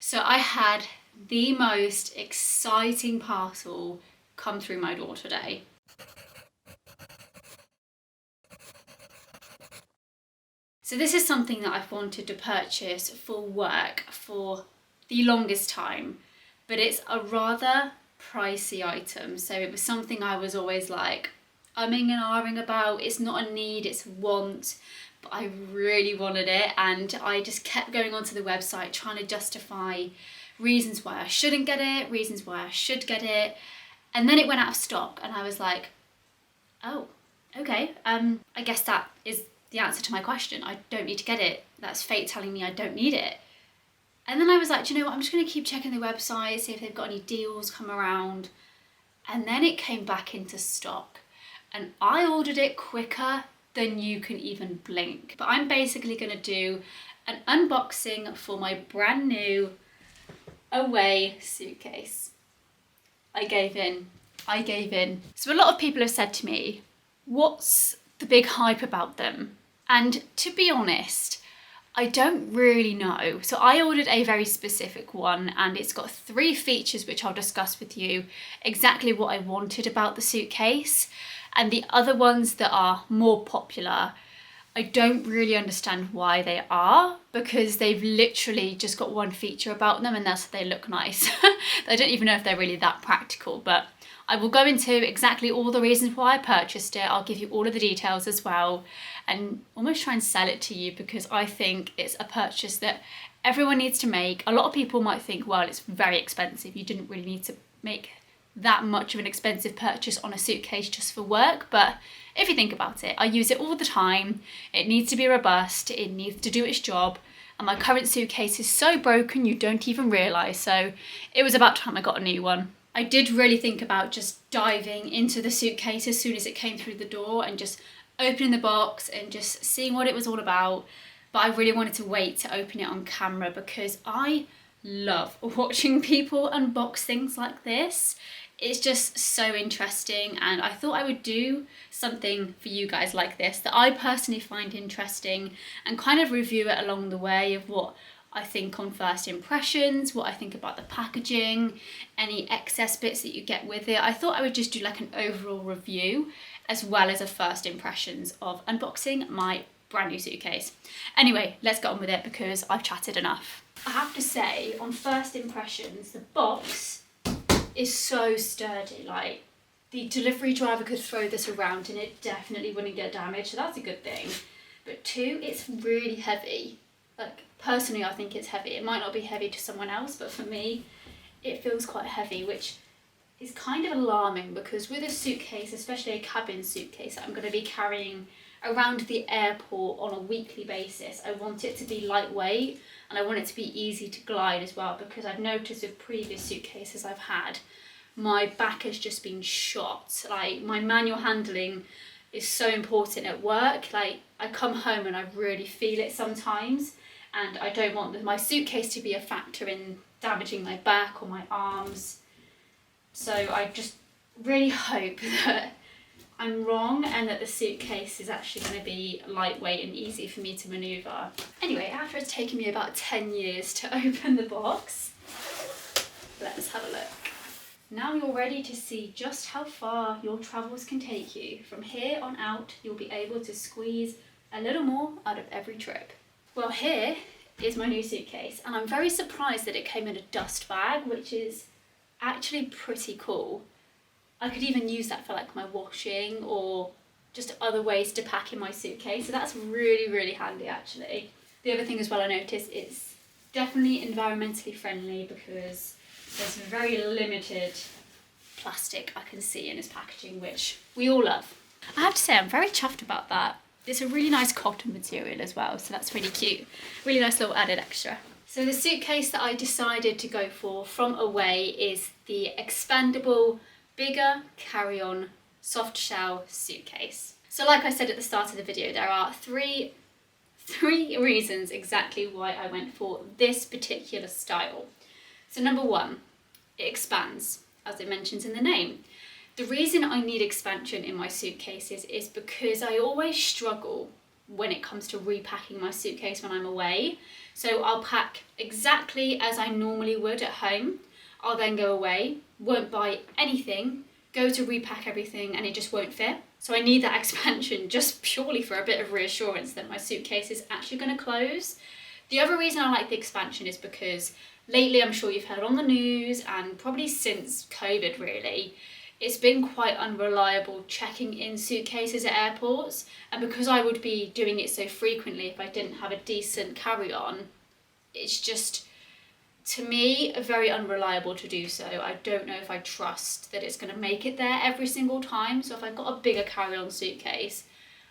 So I had the most exciting parcel come through my door today. So this is something that I've wanted to purchase for work for the longest time, but it's a rather pricey item. So it was something I was always like umming and ahhing about. It's not a need, it's a want, but I really wanted it, and I just kept going onto the website trying to justify reasons why I shouldn't get it, reasons why I should get it, and then it went out of stock and I was like, oh, okay, I guess that is the answer to my question. I don't need to get it. That's fate telling me I don't need it. And then I was like, do you know what, I'm just going to keep checking the website, see if they've got any deals come around. And then it came back into stock and I ordered it quicker than you can even blink. But I'm basically going to do an unboxing for my brand new Away suitcase. I gave in. So a lot of people have said to me, what's the big hype about them? And to be honest, I don't really know. So I ordered a very specific one and it's got 3 features which I'll discuss with you, exactly what I wanted about the suitcase. And the other ones that are more popular, I don't really understand why they are, because they've literally just got one feature about them and that's that they look nice. I don't even know if they're really that practical, but I will go into exactly all the reasons why I purchased it. I'll give you all of the details as well and almost try and sell it to you, because I think it's a purchase that everyone needs to make. A lot of people might think, well, it's very expensive. You didn't really need to make that much of an expensive purchase on a suitcase just for work, but if you think about it, I use it all the time. It needs to be robust, it needs to do its job, and my current suitcase is so broken you don't even realise, so it was about time I got a new one. I did really think about just diving into the suitcase as soon as it came through the door and just opening the box and just seeing what it was all about, but I really wanted to wait to open it on camera because I love watching people unbox things like this. It's just so interesting, and I thought I would do something for you guys like this that I personally find interesting and kind of review it along the way of what I think on first impressions, what I think about the packaging, any excess bits that you get with it. I thought I would just do like an overall review as well as a first impressions of unboxing my brand new suitcase. Anyway, let's get on with it because I've chatted enough. I have to say, on first impressions, the box is so sturdy. Like, the delivery driver could throw this around and it definitely wouldn't get damaged, so that's a good thing. But 2, it's really heavy. Like, personally, I think it's heavy. It might not be heavy to someone else, but for me, it feels quite heavy, which is kind of alarming because with a suitcase, especially a cabin suitcase that I'm going to be carrying around the airport on a weekly basis, I want it to be lightweight and I want it to be easy to glide as well, because I've noticed with previous suitcases I've had, my back has just been shot. Like, my manual handling is so important at work. Like, I come home and I really feel it sometimes, and I don't want my suitcase to be a factor in damaging my back or my arms. So I just really hope that I'm wrong and that the suitcase is actually going to be lightweight and easy for me to manoeuvre. Anyway, after it's taken me about 10 years to open the box, let's have a look. Now you're ready to see just how far your travels can take you. From here on out, you'll be able to squeeze a little more out of every trip. Well, here is my new suitcase, and I'm very surprised that it came in a dust bag, which is actually pretty cool. I could even use that for like my washing or just other ways to pack in my suitcase, so that's really, really handy actually. The other thing as well I noticed, it's definitely environmentally friendly because there's very limited plastic I can see in this packaging, which we all love. I have to say, I'm very chuffed about that. It's a really nice cotton material as well, so that's really cute. Really nice little added extra. So the suitcase that I decided to go for from Away is the Expandable Bigger Carry-On Soft Shell Suitcase. So like I said at the start of the video, there are three reasons exactly why I went for this particular style. So number 1, it expands, as it mentions in the name. The reason I need expansion in my suitcases is because I always struggle when it comes to repacking my suitcase when I'm away. So I'll pack exactly as I normally would at home. I'll then go away, won't buy anything, go to repack everything, and it just won't fit. So I need that expansion just purely for a bit of reassurance that my suitcase is actually going to close. The other reason I like the expansion is because lately, I'm sure you've heard on the news, and probably since COVID really, it's been quite unreliable checking in suitcases at airports. And because I would be doing it so frequently if I didn't have a decent carry-on, it's just, to me, very unreliable to do so. I don't know if I trust that it's going to make it there every single time. So if I've got a bigger carry-on suitcase,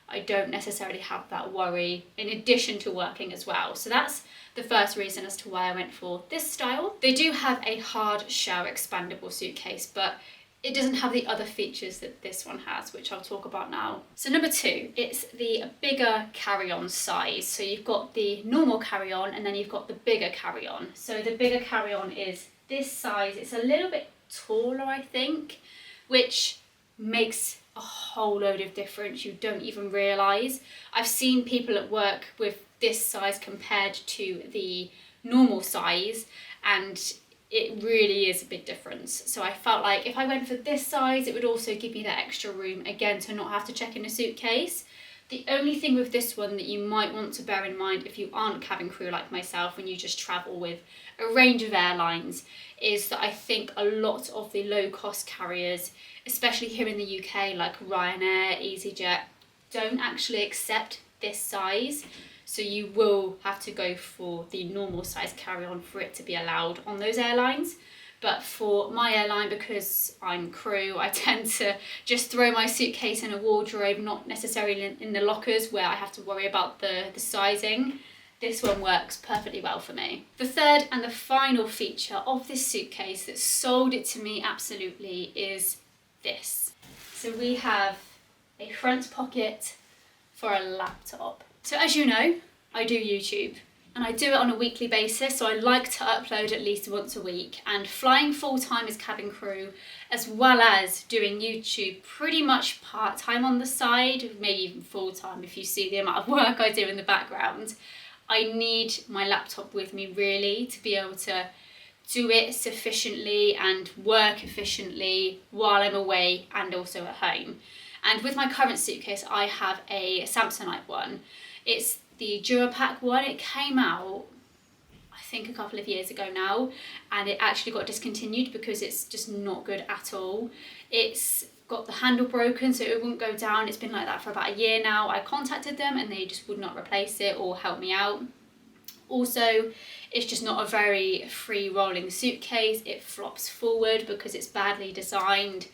I don't necessarily have that worry in addition to working as well. So that's the first reason as to why I went for this style. They do have a hard shell expandable suitcase, but it doesn't have the other features that this one has, which I'll talk about now. So number 2, it's the bigger carry-on size. So you've got the normal carry-on and then you've got the bigger carry-on. So the bigger carry-on is this size. It's a little bit taller, I think, which makes a whole load of difference. You don't even realise. I've seen people at work with this size compared to the normal size, and it really is a big difference. So I felt like if I went for this size, it would also give me that extra room, again, to not have to check in a suitcase. The only thing with this one that you might want to bear in mind if you aren't cabin crew like myself and you just travel with a range of airlines is that I think a lot of the low-cost carriers, especially here in the UK, like Ryanair, EasyJet, don't actually accept this size. So you will have to go for the normal size carry-on for it to be allowed on those airlines. But for my airline, because I'm crew, I tend to just throw my suitcase in a wardrobe, not necessarily in the lockers where I have to worry about the sizing. This one works perfectly well for me. The third and the final feature of this suitcase that sold it to me absolutely is this. So we have a front pocket for a laptop. So as you know, I do YouTube and I do it on a weekly basis, so I like to upload at least once a week, and flying full-time as cabin crew as well as doing YouTube pretty much part-time on the side, maybe even full-time if you see the amount of work I do in the background, I need my laptop with me really to be able to do it sufficiently and work efficiently while I'm away and also at home. And with my current suitcase, I have a Samsonite one. It's the Durapack one. It came out, I think, a couple of years ago now, and it actually got discontinued because it's just not good at all. It's got the handle broken, so it wouldn't go down. It's been like that for about a year now. I contacted them and they just would not replace it or help me out. Also, it's just not a very free rolling suitcase. It flops forward because it's badly designed.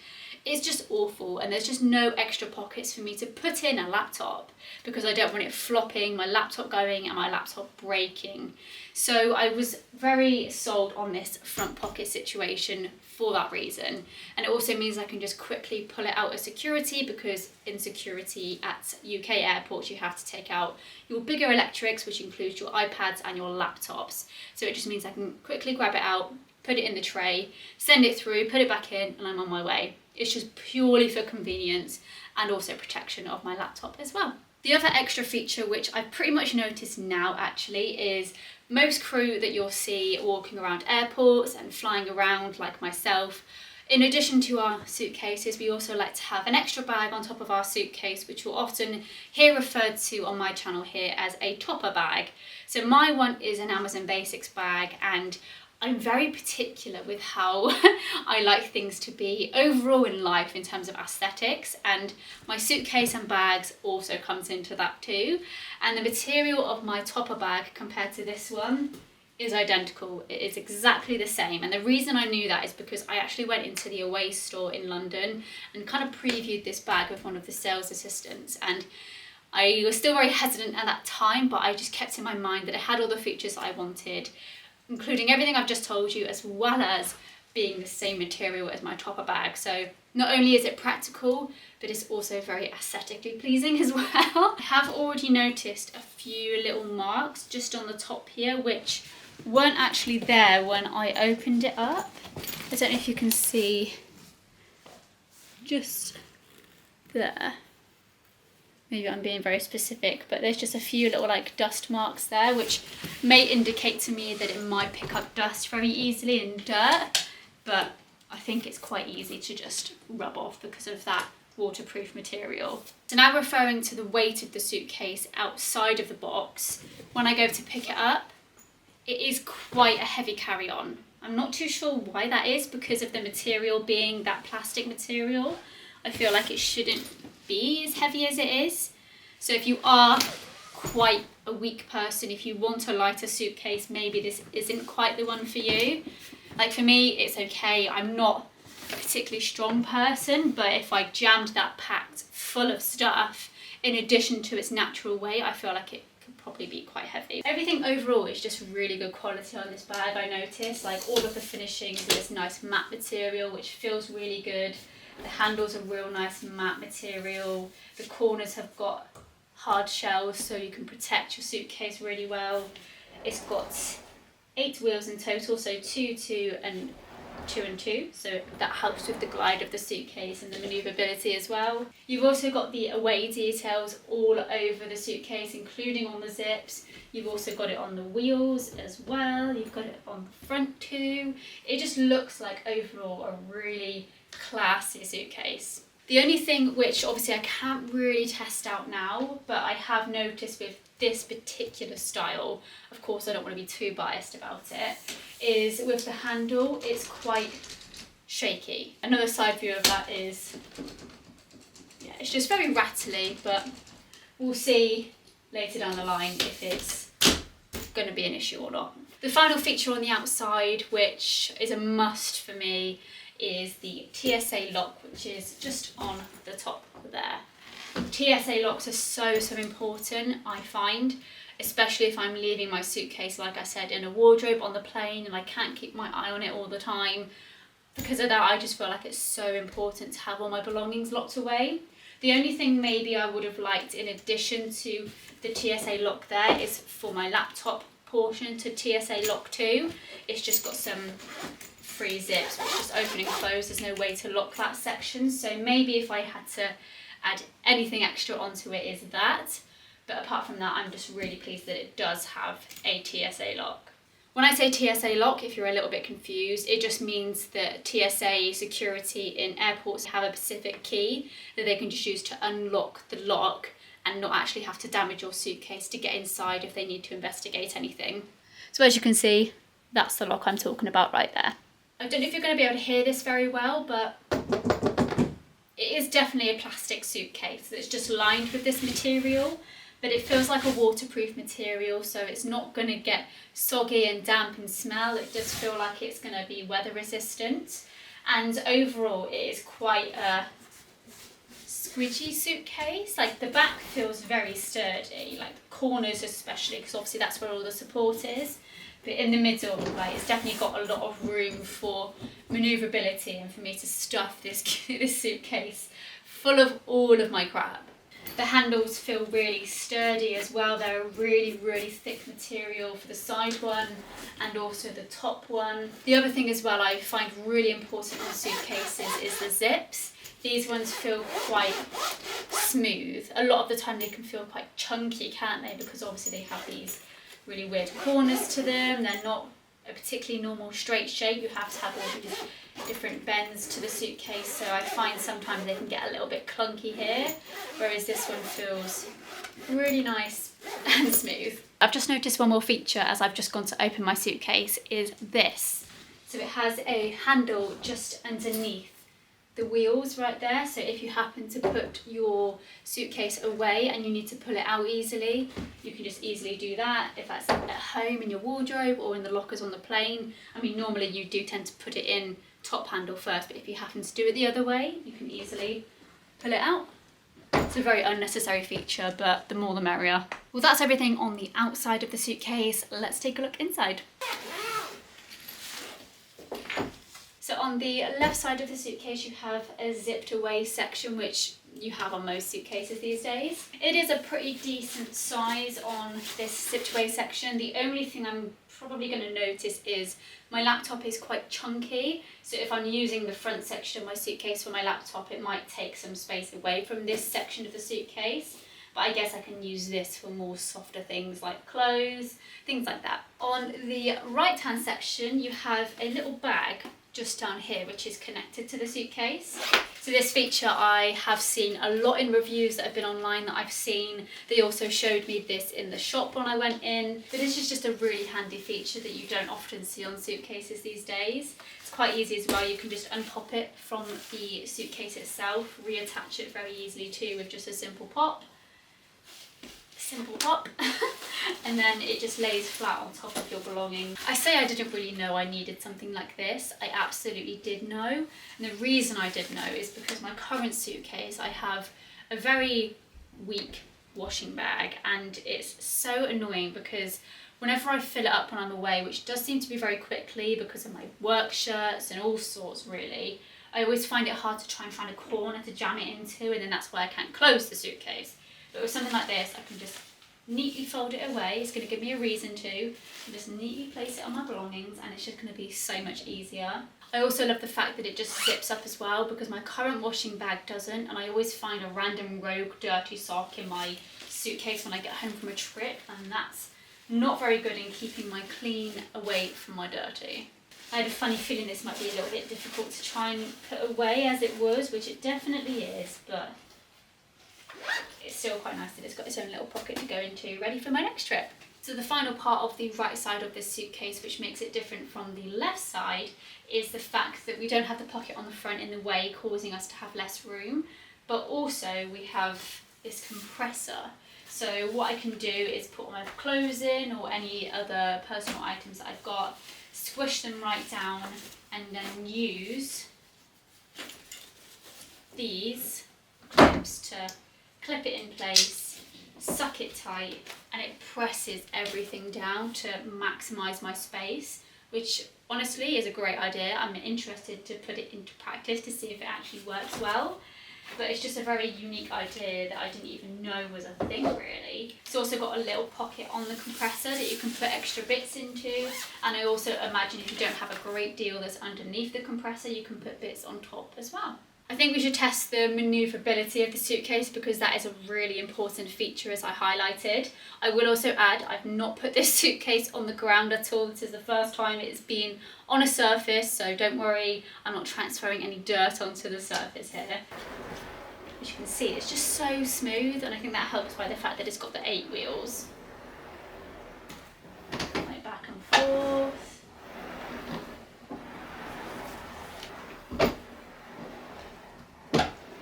It's just awful, and there's just no extra pockets for me to put in a laptop because I don't want it flopping, my laptop going and my laptop breaking. So I was very sold on this front pocket situation for that reason. And it also means I can just quickly pull it out of security, because in security at UK airports you have to take out your bigger electrics, which includes your iPads and your laptops. So it just means I can quickly grab it out, put it in the tray, send it through, put it back in, and I'm on my way. It's just purely for convenience and also protection of my laptop as well. The other extra feature, which I've pretty much noticed now actually, is most crew that you'll see walking around airports and flying around like myself, in addition to our suitcases, we also like to have an extra bag on top of our suitcase, which you'll often hear referred to on my channel here as a topper bag. So my one is an Amazon Basics bag, and I'm very particular with how I like things to be overall in life in terms of aesthetics, and my suitcase and bags also comes into that too. And the material of my topper bag compared to this one is identical. It is exactly the same, and the reason I knew that is because I actually went into the Away store in London and kind of previewed this bag with one of the sales assistants, and I was still very hesitant at that time, but I just kept in my mind that it had all the features that I wanted, including everything I've just told you, as well as being the same material as my topper bag. So not only is it practical, but it's also very aesthetically pleasing as well. I have already noticed a few little marks just on the top here, which weren't actually there when I opened it up. I don't know if you can see just there. maybe I'm being very specific, but there's just a few little like dust marks there, which may indicate to me that it might pick up dust very easily and dirt, but I think it's quite easy to just rub off because of that waterproof material. So now referring to the weight of the suitcase outside of the box, when I go to pick it up, it is quite a heavy carry-on. I'm not too sure why that is, because of the material being that plastic material. I feel like it shouldn't be as heavy as it is. So if you are quite a weak person, if you want a lighter suitcase, maybe this isn't quite the one for you. Like for me, it's okay. I'm not a particularly strong person, but if I jammed that packed full of stuff, in addition to its natural weight, I feel like it could probably be quite heavy. Everything overall is just really good quality on this bag, I noticed. Like all of the finishings are this nice matte material, which feels really good. The handles are real nice matte material. The corners have got hard shells so you can protect your suitcase really well. It's got 8 wheels in total, so 2, 2 and 2 and 2, so that helps with the glide of the suitcase and the manoeuvrability as well. You've also got the away details all over the suitcase, including on the zips. You've also got it on the wheels as well. You've got it on the front too. It just looks like overall a really classy suitcase. The only thing which obviously I can't really test out now, but I have noticed with this particular style, of course I don't want to be too biased about it, is with the handle, it's quite shaky. Another side view of that is, yeah, it's just very rattly, but we'll see later down the line if it's going to be an issue or not. The final feature on the outside, which is a must for me, is the TSA lock, which is just on the top there. TSA locks are so important, I find, especially if I'm leaving my suitcase, like I said, in a wardrobe on the plane and I can't keep my eye on it all the time. Because of that, I just feel like it's so important to have all my belongings locked away. The only thing maybe I would have liked in addition to the TSA lock there is for my laptop portion to TSA lock 2. It's just got some free zips which just open and close. There's no way to lock that section, so maybe if I had to add anything extra onto it is that, but apart from that I'm just really pleased that it does have a TSA lock. When I say TSA lock, if you're a little bit confused, it just means that TSA security in airports have a specific key that they can just use to unlock the lock and not actually have to damage your suitcase to get inside if they need to investigate anything. So as you can see, that's the lock I'm talking about right there. I don't know if you're going to be able to hear this very well, but it is definitely a plastic suitcase that's just lined with this material, but it feels like a waterproof material, so it's not going to get soggy and damp and smell. It does feel like it's going to be weather resistant, and overall it is quite a squidgy suitcase. Like the back feels very sturdy, like the corners especially, because obviously that's where all the support is. But in the middle, like, it's definitely got a lot of room for manoeuvrability and for me to stuff this suitcase full of all of my crap. The handles feel really sturdy as well. They're a really thick material for the side one and also the top one. The other thing as well I find really important on suitcases is the zips. These ones feel quite smooth. A lot of the time they can feel quite chunky, can't they? Because obviously they have these really weird corners to them. They're not a particularly normal straight shape. You have to have all these different bends to the suitcase, so I find sometimes they can get a little bit clunky here, whereas this one feels really nice and smooth. I've just noticed one more feature as I've just gone to open my suitcase is this. So it has a handle just underneath the wheels right there, so if you happen to put your suitcase away and you need to pull it out easily, you can just easily do that. If that's at home in your wardrobe or in the lockers on the plane, I mean normally you do tend to put it in top handle first, but if you happen to do it the other way, you can easily pull it out. It's a very unnecessary feature, but the more the merrier. Well, that's everything on the outside of the suitcase. Let's take a look inside. So on the left side of the suitcase you have a zipped away section, which you have on most suitcases these days. It is a pretty decent size on this zipped away section. The only thing I'm probably going to notice is my laptop is quite chunky, so if I'm using the front section of my suitcase for my laptop, it might take some space away from this section of the suitcase. but I guess I can use this for more softer things like clothes, things like that. On the right hand section you have a little bag just down here which is connected to the suitcase. So this feature I have seen a lot in reviews that have been online that I've seen. They also showed me this in the shop when I went in. But this is just a really handy feature that you don't often see on suitcases these days. It's quite easy as well. You can just unpop it from the suitcase itself, reattach it very easily too with just a simple pop. And then it just lays flat on top of your belongings. I say I didn't really know I needed something like this. I absolutely did know. And the reason I did know is because my current suitcase, I have a very weak washing bag, and it's so annoying because whenever I fill it up when I'm away, which does seem to be very quickly because of my work shirts and all sorts really, I always find it hard to try and find a corner to jam it into, and then that's why I can't close the suitcase. But with something like this, I can just neatly fold it away. It's going to give me a reason to, and just neatly place it on my belongings, and it's just going to be so much easier. I also love the fact that it just zips up as well, because my current washing bag doesn't, and I always find a random rogue dirty sock in my suitcase when I get home from a trip, and that's not very good in keeping my clean away from my dirty. I had a funny feeling this might be a little bit difficult to try and put away as it was, which it definitely is, but it's still quite nice that it's got its own little pocket to go into, ready for my next trip. So the final part of the right side of this suitcase, which makes it different from the left side, is the fact that we don't have the pocket on the front in the way, causing us to have less room, but also we have this compressor. So what I can do is put my clothes in or any other personal items that I've got, squish them right down, and then use these clips to clip it in place, suck it tight, and it presses everything down to maximise my space, which honestly is a great idea. I'm interested to put it into practice to see if it actually works well. But it's just a very unique idea that I didn't even know was a thing really. It's also got a little pocket on the compressor that you can put extra bits into, and I also imagine if you don't have a great deal that's underneath the compressor, you can put bits on top as well. I think we should test the manoeuvrability of the suitcase, because that is a really important feature as I highlighted. I will also add, I've not put this suitcase on the ground at all. This is the first time it's been on a surface, so don't worry, I'm not transferring any dirt onto the surface here. As you can see, it's just so smooth, and I think that helps by the fact that it's got the 8 wheels. Right, back and forth.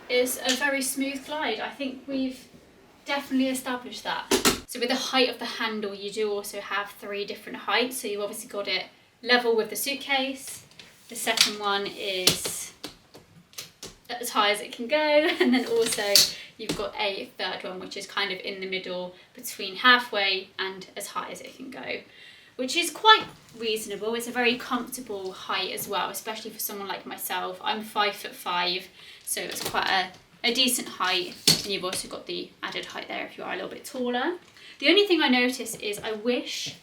Is a very smooth glide. I think we've definitely established that. So with the height of the handle, you do also have 3 different heights. So you've obviously got it level with the suitcase. The second one is as high as it can go, and then also you've got a third one which is kind of in the middle between halfway and as high as it can go, which is quite reasonable. It's a very comfortable height as well, especially for someone like myself. I'm 5'5", so it's quite a decent height, and you've also got the added height there if you are a little bit taller. The only thing I notice is I wish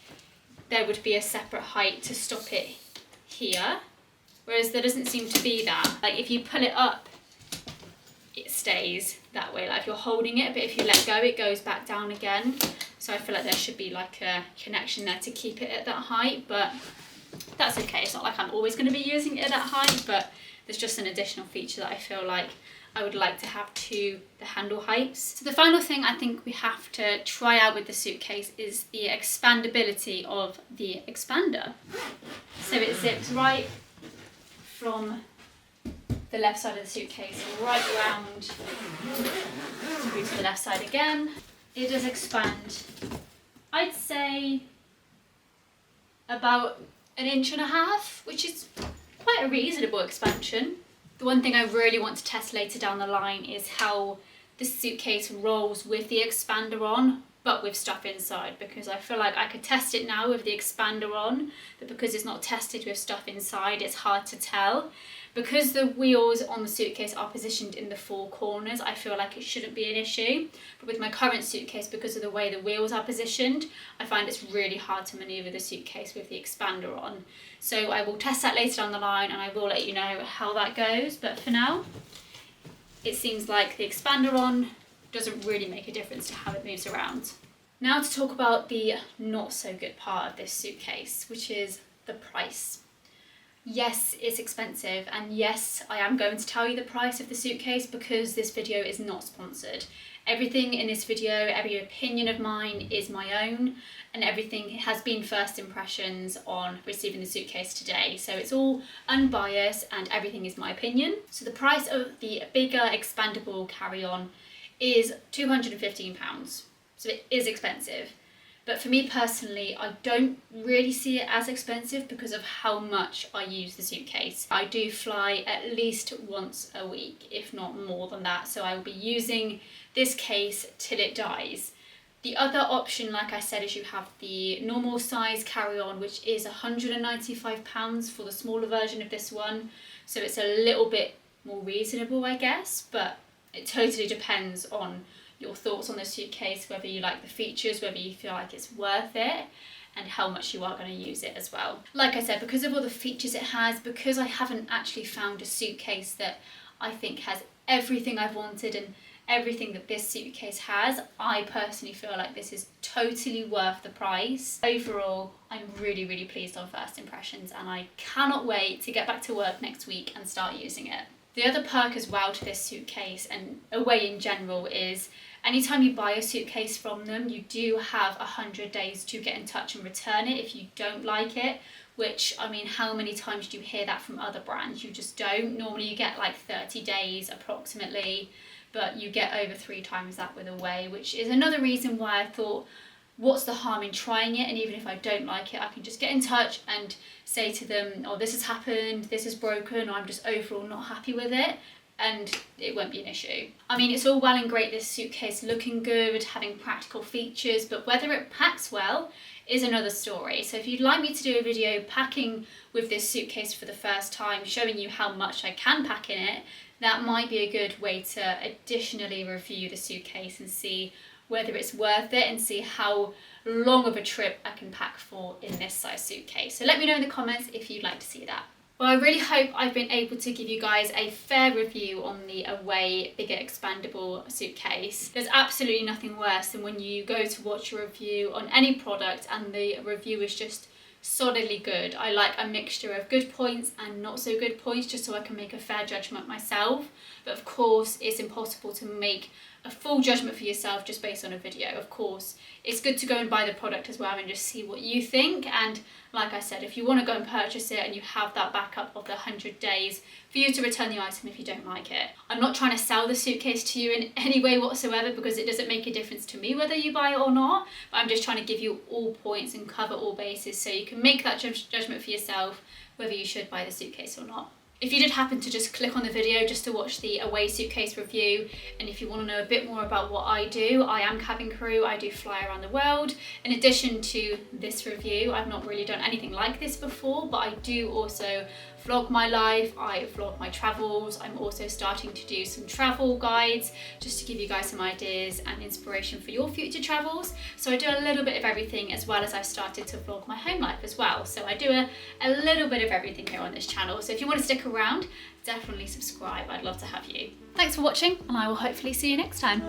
there would be a separate height to stop it here, whereas there doesn't seem to be that. Like if you pull it up, it stays that way, like if you're holding it, but if you let go, it goes back down again. So I feel like there should be like a connection there to keep it at that height, but that's okay. It's not like I'm always going to be using it at that height, but there's just an additional feature that I feel like I would like to have to the handle heights. So the final thing I think we have to try out with the suitcase is the expandability of the expander. So it zips right from the left side of the suitcase right round through to the left side again. It does expand, I'd say about 1.5 inches, which is quite a reasonable expansion. The one thing I really want to test later down the line is how the suitcase rolls with the expander on, but with stuff inside, because I feel like I could test it now with the expander on, but because it's not tested with stuff inside, it's hard to tell. Because the wheels on the suitcase are positioned in the 4 corners, I feel like it shouldn't be an issue. But with my current suitcase, because of the way the wheels are positioned, I find it's really hard to manoeuvre the suitcase with the expander on. So I will test that later down the line, and I will let you know how that goes. But for now, it seems like the expander on doesn't really make a difference to how it moves around. Now to talk about the not so good part of this suitcase, which is the price. Yes, it's expensive, and yes, I am going to tell you the price of the suitcase because this video is not sponsored. Everything in this video, every opinion of mine is my own, and everything has been first impressions on receiving the suitcase today. So it's all unbiased and everything is my opinion. So the price of the bigger expandable carry-on is £215. So it is expensive. But for me personally, I don't really see it as expensive because of how much I use the suitcase. I do fly at least once a week, if not more than that. So I will be using this case till it dies. The other option, like I said, is you have the normal size carry-on, which is £195 for the smaller version of this one. So it's a little bit more reasonable, I guess, but it totally depends on your thoughts on the suitcase, whether you like the features, whether you feel like it's worth it, and how much you are going to use it as well. Like I said, because of all the features it has, because I haven't actually found a suitcase that I think has everything I've wanted and everything that this suitcase has, I personally feel like this is totally worth the price. Overall, I'm really, really pleased on first impressions, and I cannot wait to get back to work next week and start using it. The other perk as well to this suitcase and Away in general is anytime you buy a suitcase from them, you do have 100 days to get in touch and return it if you don't like it, which, I mean, how many times do you hear that from other brands? You just don't. Normally you get like 30 days approximately, but you get over 3 times that with Away, which is another reason why I thought, what's the harm in trying it? And even if I don't like it, I can just get in touch and say to them, oh, this has happened, this is broken, or I'm just overall not happy with it, and it won't be an issue. I mean, it's all well and great this suitcase looking good, having practical features, but whether it packs well is another story. So if you'd like me to do a video packing with this suitcase for the first time, showing you how much I can pack in it, that might be a good way to additionally review the suitcase and see whether it's worth it and see how long of a trip I can pack for in this size suitcase. So let me know in the comments if you'd like to see that. Well, I really hope I've been able to give you guys a fair review on the Away bigger expandable suitcase. There's absolutely nothing worse than when you go to watch a review on any product and the review is just solidly good. I like a mixture of good points and not so good points just so I can make a fair judgment myself. But of course, it's impossible to make a full judgment for yourself just based on a video. Of course, it's good to go and buy the product as well and just see what you think. And like I said, if you want to go and purchase it and you have that backup of the 100 days for you to return the item if you don't like it. I'm not trying to sell the suitcase to you in any way whatsoever because it doesn't make a difference to me whether you buy it or not, but I'm just trying to give you all points and cover all bases so you can make that judgment for yourself whether you should buy the suitcase or not. If you did happen to just click on the video just to watch the Away suitcase review, and if you want to know a bit more about what I do, I am cabin crew, I do fly around the world. In addition to this review, I've not really done anything like this before, but I do also vlog my life, I vlog my travels. I'm also starting to do some travel guides just to give you guys some ideas and inspiration for your future travels. So I do a little bit of everything, as well as I've started to vlog my home life as well. So I do a little bit of everything here on this channel. So if you want to stick around, definitely subscribe. I'd love to have you. Thanks for watching, and I will hopefully see you next time.